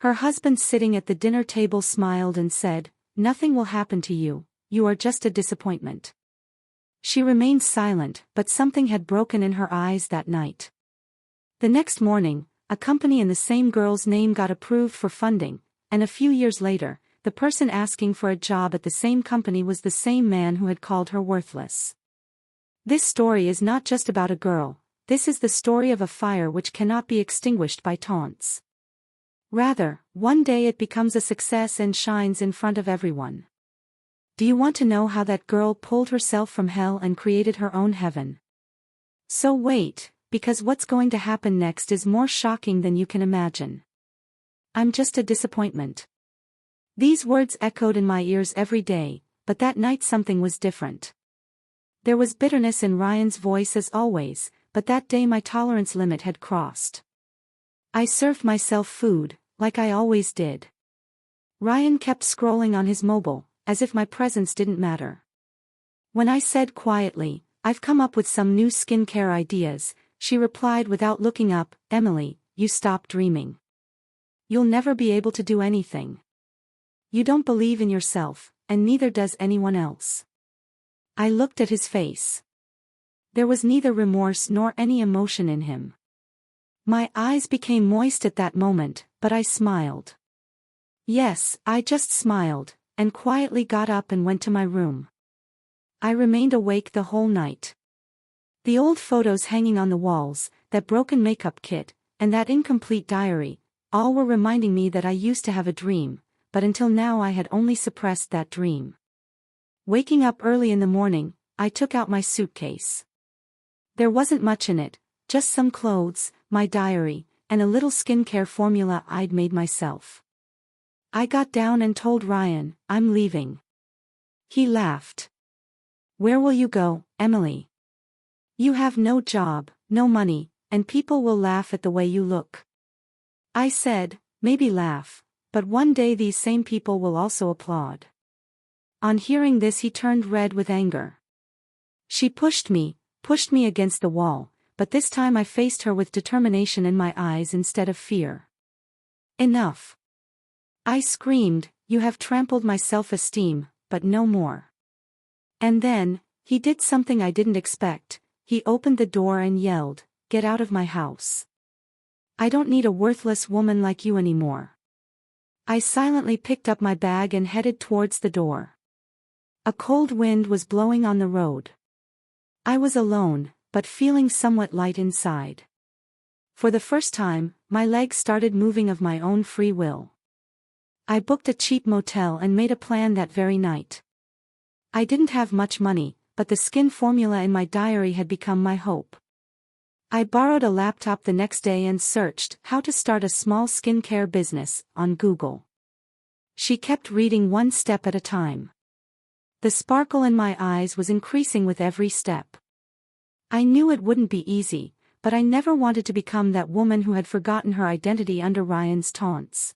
Her husband sitting at the dinner table smiled and said, "Nothing will happen to you, you are just a disappointment." She remained silent, but something had broken in her eyes that night. The next morning, a company in the same girl's name got approved for funding, and a few years later, the person asking for a job at the same company was the same man who had called her worthless. This story is not just about a girl, this is the story of a fire which cannot be extinguished by taunts. Rather, one day it becomes a success and shines in front of everyone. Do you want to know how that girl pulled herself from hell and created her own heaven? So wait, because what's going to happen next is more shocking than you can imagine. I'm just a disappointment. These words echoed in my ears every day, but that night something was different. There was bitterness in Ryan's voice as always, but that day my tolerance limit had crossed. I served myself food, like I always did. Ryan kept scrolling on his mobile, as if my presence didn't matter. When I said quietly, "I've come up with some new skincare ideas," she replied without looking up, "Emily, you stop dreaming. You'll never be able to do anything. You don't believe in yourself, and neither does anyone else." I looked at his face. There was neither remorse nor any emotion in him. My eyes became moist at that moment, but I smiled. Yes, I just smiled, and quietly got up and went to my room. I remained awake the whole night. The old photos hanging on the walls, that broken makeup kit, and that incomplete diary, all were reminding me that I used to have a dream, but until now I had only suppressed that dream. Waking up early in the morning, I took out my suitcase. There wasn't much in it, just some clothes, my diary, and a little skincare formula I'd made myself. I got down and told Ryan, "I'm leaving." He laughed. "Where will you go, Emily? You have no job, no money, and people will laugh at the way you look." I said, "Maybe laugh, but one day these same people will also applaud." On hearing this he turned red with anger. She pushed me against the wall, but this time I faced her with determination in my eyes instead of fear. "Enough!" I screamed, "You have trampled my self-esteem, but no more." And then, he did something I didn't expect. He opened the door and yelled, "Get out of my house. I don't need a worthless woman like you anymore." I silently picked up my bag and headed towards the door. A cold wind was blowing on the road. I was alone, but feeling somewhat light inside. For the first time, my legs started moving of my own free will. I booked a cheap motel and made a plan that very night. I didn't have much money, but the skin formula in my diary had become my hope. I borrowed a laptop the next day and searched "how to start a small skincare business" on Google. She kept reading one step at a time. The sparkle in my eyes was increasing with every step. I knew it wouldn't be easy, but I never wanted to become that woman who had forgotten her identity under Ryan's taunts.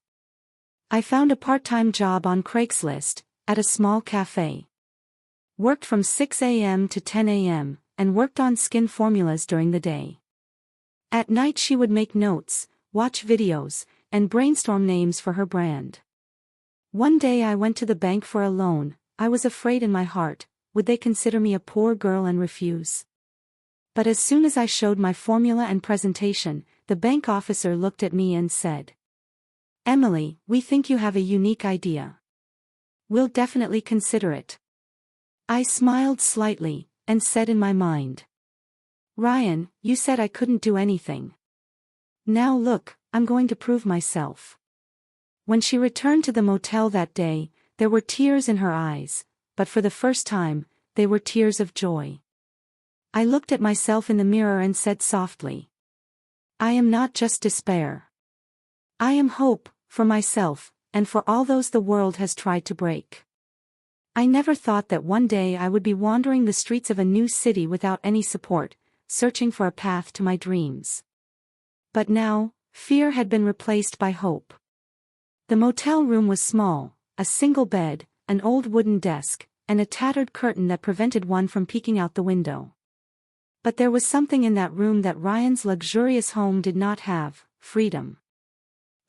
I found a part-time job on Craigslist, at a small cafe. Worked from 6 a.m. to 10 a.m., and worked on skin formulas during the day. At night she would make notes, watch videos, and brainstorm names for her brand. One day I went to the bank for a loan. I was afraid in my heart, would they consider me a poor girl and refuse? But as soon as I showed my formula and presentation, the bank officer looked at me and said, "Emily, we think you have a unique idea. We'll definitely consider it." I smiled slightly, and said in my mind, "Ryan, you said I couldn't do anything. Now look, I'm going to prove myself." When she returned to the motel that day, there were tears in her eyes, but for the first time, they were tears of joy. I looked at myself in the mirror and said softly, "I am not just despair. I am hope, for myself, and for all those the world has tried to break." I never thought that one day I would be wandering the streets of a new city without any support, searching for a path to my dreams. But now, fear had been replaced by hope. The motel room was small, a single bed, an old wooden desk, and a tattered curtain that prevented one from peeking out the window. But there was something in that room that Ryan's luxurious home did not have: freedom.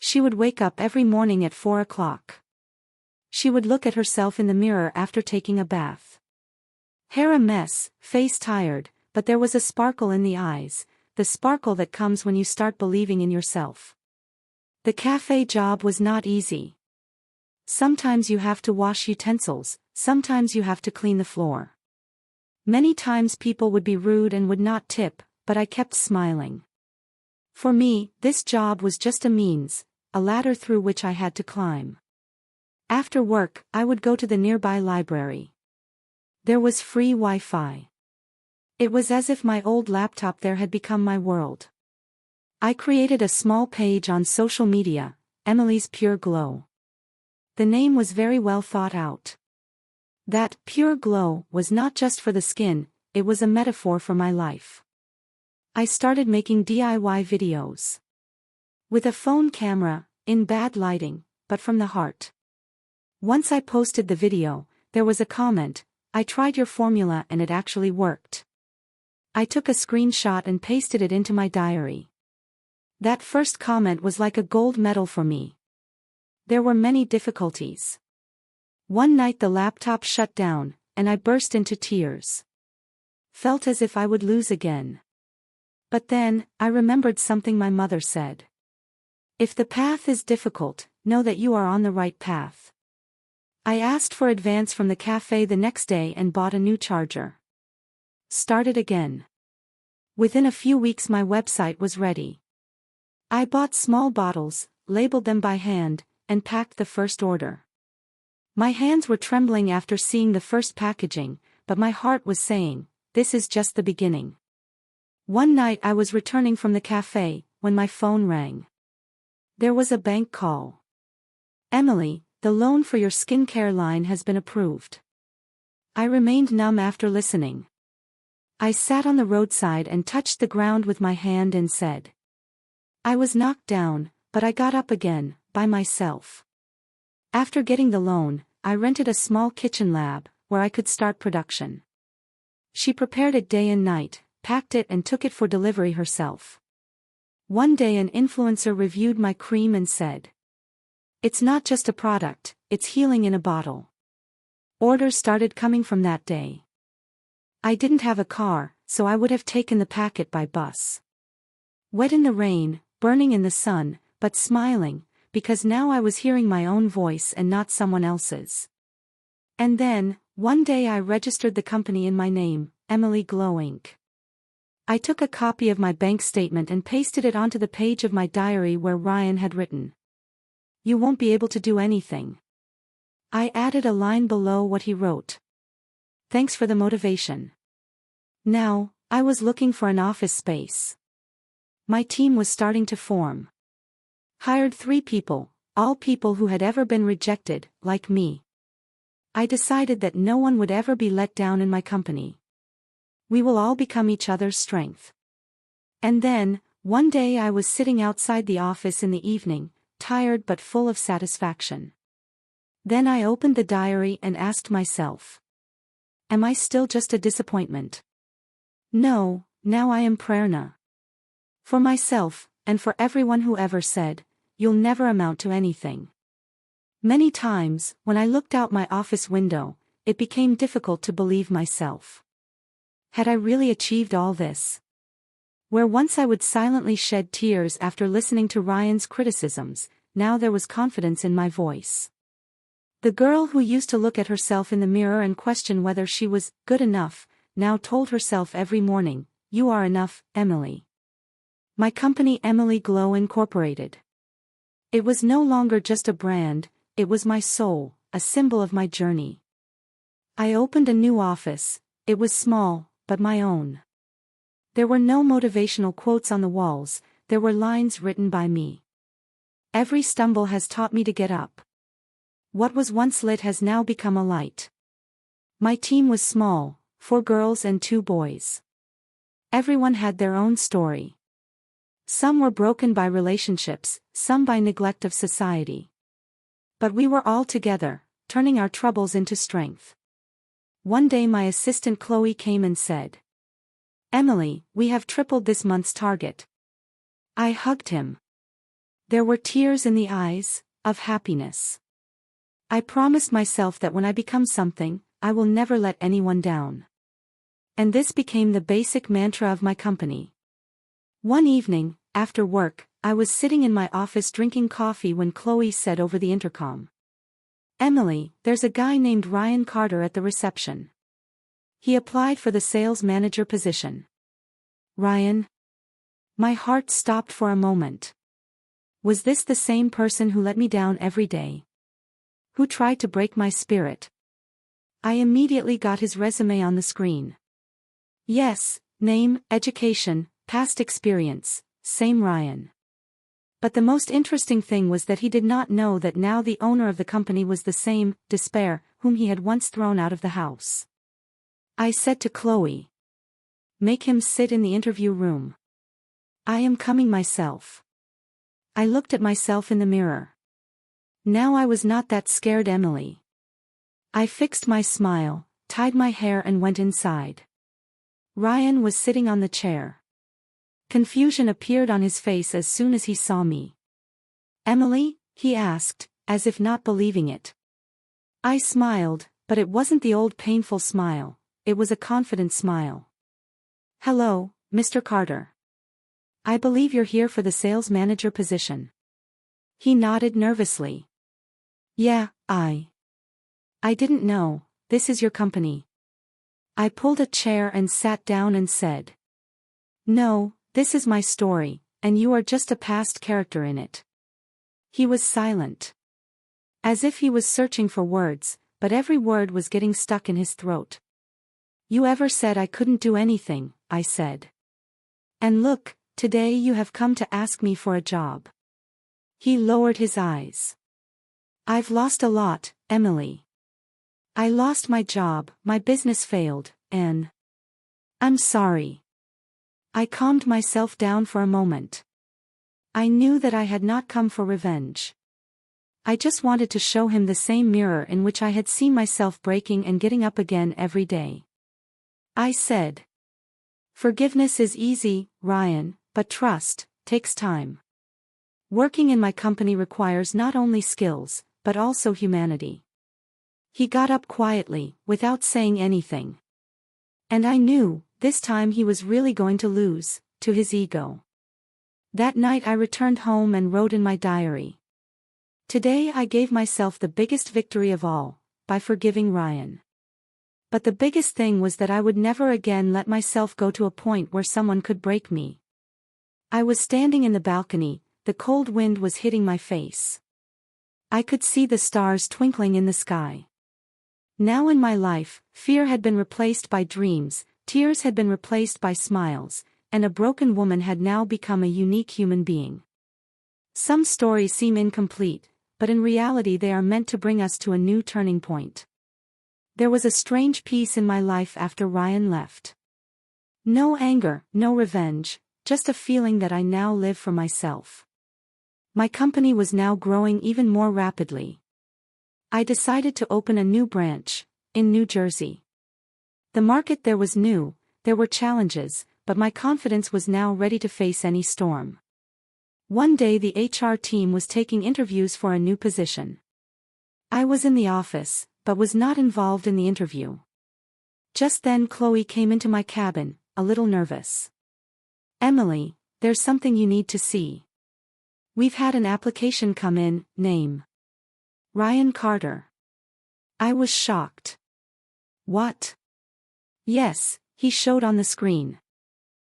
She would wake up every morning at 4 o'clock. She would look at herself in the mirror after taking a bath. Hair a mess, face tired, but there was a sparkle in the eyes, the sparkle that comes when you start believing in yourself. The cafe job was not easy. Sometimes you have to wash utensils, sometimes you have to clean the floor. Many times people would be rude and would not tip, but I kept smiling. For me, this job was just a means, a ladder through which I had to climb. After work, I would go to the nearby library. There was free Wi-Fi. It was as if my old laptop there had become my world. I created a small page on social media, Emily's Pure Glow. The name was very well thought out. That pure glow was not just for the skin, it was a metaphor for my life. I started making DIY videos. With a phone camera, in bad lighting, but from the heart. Once I posted the video, there was a comment, "I tried your formula and it actually worked." I took a screenshot and pasted it into my diary. That first comment was like a gold medal for me. There were many difficulties. One night the laptop shut down, and I burst into tears. Felt as if I would lose again. But then, I remembered something my mother said. If the path is difficult, know that you are on the right path. I asked for advance from the cafe the next day and bought a new charger. Started again. Within a few weeks my website was ready. I bought small bottles, labeled them by hand, and packed the first order. My hands were trembling after seeing the first packaging, but my heart was saying, this is just the beginning. One night I was returning from the cafe, when my phone rang. There was a bank call. "Emily, the loan for your skincare line has been approved." I remained numb after listening. I sat on the roadside and touched the ground with my hand and said, I was knocked down, but I got up again, by myself. After getting the loan, I rented a small kitchen lab, where I could start production. She prepared it day and night, packed it and took it for delivery herself. One day an influencer reviewed my cream and said, "It's not just a product, it's healing in a bottle." Orders started coming from that day. I didn't have a car, so I would have taken the packet by bus. Wet in the rain, burning in the sun, but smiling, because now I was hearing my own voice and not someone else's. And then, one day I registered the company in my name, Emily Glow Inc. I took a copy of my bank statement and pasted it onto the page of my diary where Ryan had written, "You won't be able to do anything." I added a line below what he wrote. "Thanks for the motivation." Now, I was looking for an office space. My team was starting to form. Hired 3 people, all people who had ever been rejected, like me. I decided that no one would ever be let down in my company. We will all become each other's strength. And then, one day I was sitting outside the office in the evening, tired but full of satisfaction. Then I opened the diary and asked myself, am I still just a disappointment? No, now I am Prerna. For myself, and for everyone who ever said, you'll never amount to anything. Many times, when I looked out my office window, it became difficult to believe myself. Had I really achieved all this? Where once I would silently shed tears after listening to Ryan's criticisms, now there was confidence in my voice. The girl who used to look at herself in the mirror and question whether she was good enough, now told herself every morning, "You are enough, Emily." My company Emily Glow Incorporated. It was no longer just a brand, it was my soul, a symbol of my journey. I opened a new office, it was small, but my own. There were no motivational quotes on the walls, there were lines written by me. Every stumble has taught me to get up. What was once lit has now become a light. My team was small, 4 girls and 2 boys. Everyone had their own story. Some were broken by relationships, some by neglect of society. But we were all together, turning our troubles into strength. One day my assistant Chloe came and said, "Emily, we have tripled this month's target." I hugged him. There were tears in the eyes, of happiness. I promised myself that when I become something, I will never let anyone down. And this became the basic mantra of my company. One evening, after work, I was sitting in my office drinking coffee when Chloe said over the intercom, "Emily, there's a guy named Ryan Carter at the reception. He applied for the sales manager position." Ryan? My heart stopped for a moment. Was this the same person who let me down every day? Who tried to break my spirit? I immediately got his resume on the screen. Yes, name, education, past experience, same Ryan. But the most interesting thing was that he did not know that now the owner of the company was the same, Despair, whom he had once thrown out of the house. I said to Chloe, "Make him sit in the interview room. I am coming myself." I looked at myself in the mirror. Now I was not that scared Emily. I fixed my smile, tied my hair and went inside. Ryan was sitting on the chair. Confusion appeared on his face as soon as he saw me. "Emily?" he asked, as if not believing it. I smiled, but it wasn't the old painful smile, it was a confident smile. "Hello, Mr. Carter. I believe you're here for the sales manager position." He nodded nervously. "Yeah, I didn't know, this is your company." I pulled a chair and sat down and said, "No, this is my story, and you are just a past character in it." He was silent. As if he was searching for words, but every word was getting stuck in his throat. "You ever said I couldn't do anything," I said. "And look, today you have come to ask me for a job." He lowered his eyes. "I've lost a lot, Emily. I lost my job, my business failed, and I'm sorry." I calmed myself down for a moment. I knew that I had not come for revenge. I just wanted to show him the same mirror in which I had seen myself breaking and getting up again every day. I said, "Forgiveness is easy, Ryan, but trust takes time. Working in my company requires not only skills, but also humanity." He got up quietly, without saying anything. And I knew, this time he was really going to lose, to his ego. That night I returned home and wrote in my diary, "Today I gave myself the biggest victory of all, by forgiving Ryan. But the biggest thing was that I would never again let myself go to a point where someone could break me." I was standing in the balcony, the cold wind was hitting my face. I could see the stars twinkling in the sky. Now in my life, fear had been replaced by dreams, tears had been replaced by smiles, and a broken woman had now become a unique human being. Some stories seem incomplete, but in reality they are meant to bring us to a new turning point. There was a strange peace in my life after Ryan left. No anger, no revenge, just a feeling that I now live for myself. My company was now growing even more rapidly. I decided to open a new branch, in New Jersey. The market there was new, there were challenges, but my confidence was now ready to face any storm. One day the HR team was taking interviews for a new position. I was in the office, but was not involved in the interview. Just then Chloe came into my cabin, a little nervous. "Emily, there's something you need to see. We've had an application come in, name Ryan Carter." I was shocked. "What?" "Yes, he showed on the screen.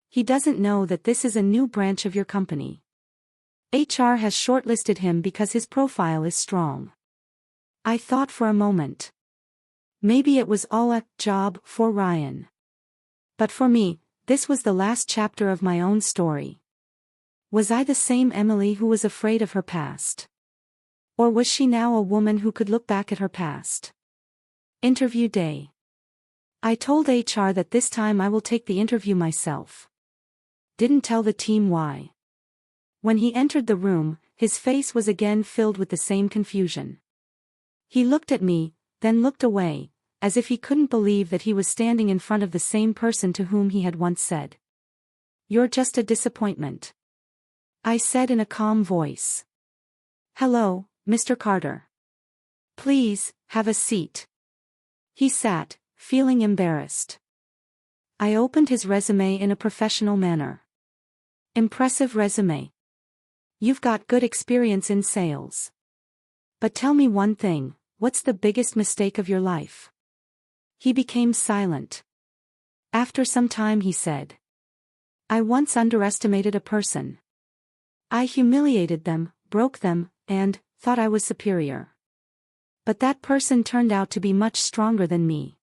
He doesn't know that this is a new branch of your company. HR has shortlisted him because his profile is strong." I thought for a moment. Maybe it was all a job for Ryan. But for me, this was the last chapter of my own story. Was I the same Emily who was afraid of her past? Or was she now a woman who could look back at her past? Interview day. I told HR that this time I will take the interview myself. Didn't tell the team why. When he entered the room, his face was again filled with the same confusion. He looked at me, then looked away, as if he couldn't believe that he was standing in front of the same person to whom he had once said, "You're just a disappointment." I said in a calm voice. Hello, Mr. Carter. Please, have a seat. He sat, feeling embarrassed. I opened his resume in a professional manner. Impressive resume. You've got good experience in sales. But tell me one thing, what's the biggest mistake of your life? He became silent. After some time he said. I once underestimated a person. I humiliated them, broke them, and thought I was superior. But that person turned out to be much stronger than me.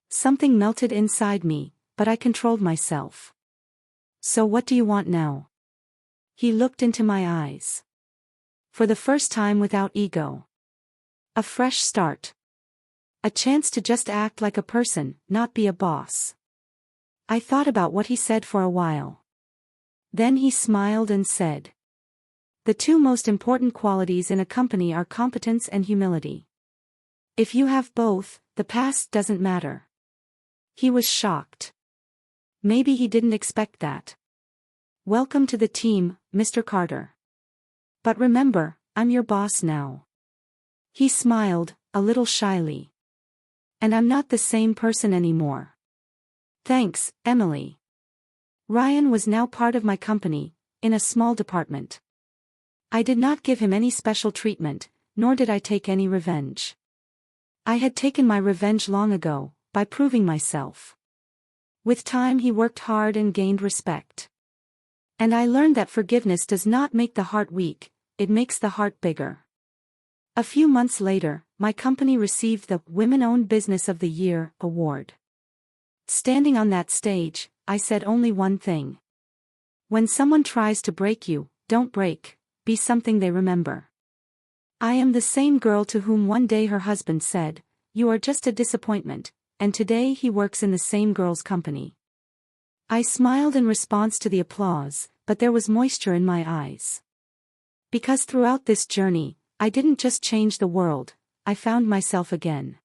Something melted inside me, but I controlled myself. So what do you want now? He looked into my eyes. For the first time without ego. A fresh start. A chance to just act like a person, not be a boss. I thought about what he said for a while. Then he smiled and said. The two most important qualities in a company are competence and humility. If you have both, the past doesn't matter. He was shocked. Maybe he didn't expect that. Welcome to the team, Mr. Carter. But remember, I'm your boss now. He smiled, a little shyly. And I'm not the same person anymore. Thanks, Emily. Ryan was now part of my company, in a small department. I did not give him any special treatment, nor did I take any revenge. I had taken my revenge long ago, by proving myself. With time he worked hard and gained respect. And I learned that forgiveness does not make the heart weak, it makes the heart bigger. A few months later, my company received the Women-Owned Business of the Year award. Standing on that stage, I said only one thing. When someone tries to break you, don't break, be something they remember. I am the same girl to whom one day her husband said, you are just a disappointment, and today he works in the same girl's company. I smiled in response to the applause, but there was moisture in my eyes. Because throughout this journey, I didn't just change the world, I found myself again.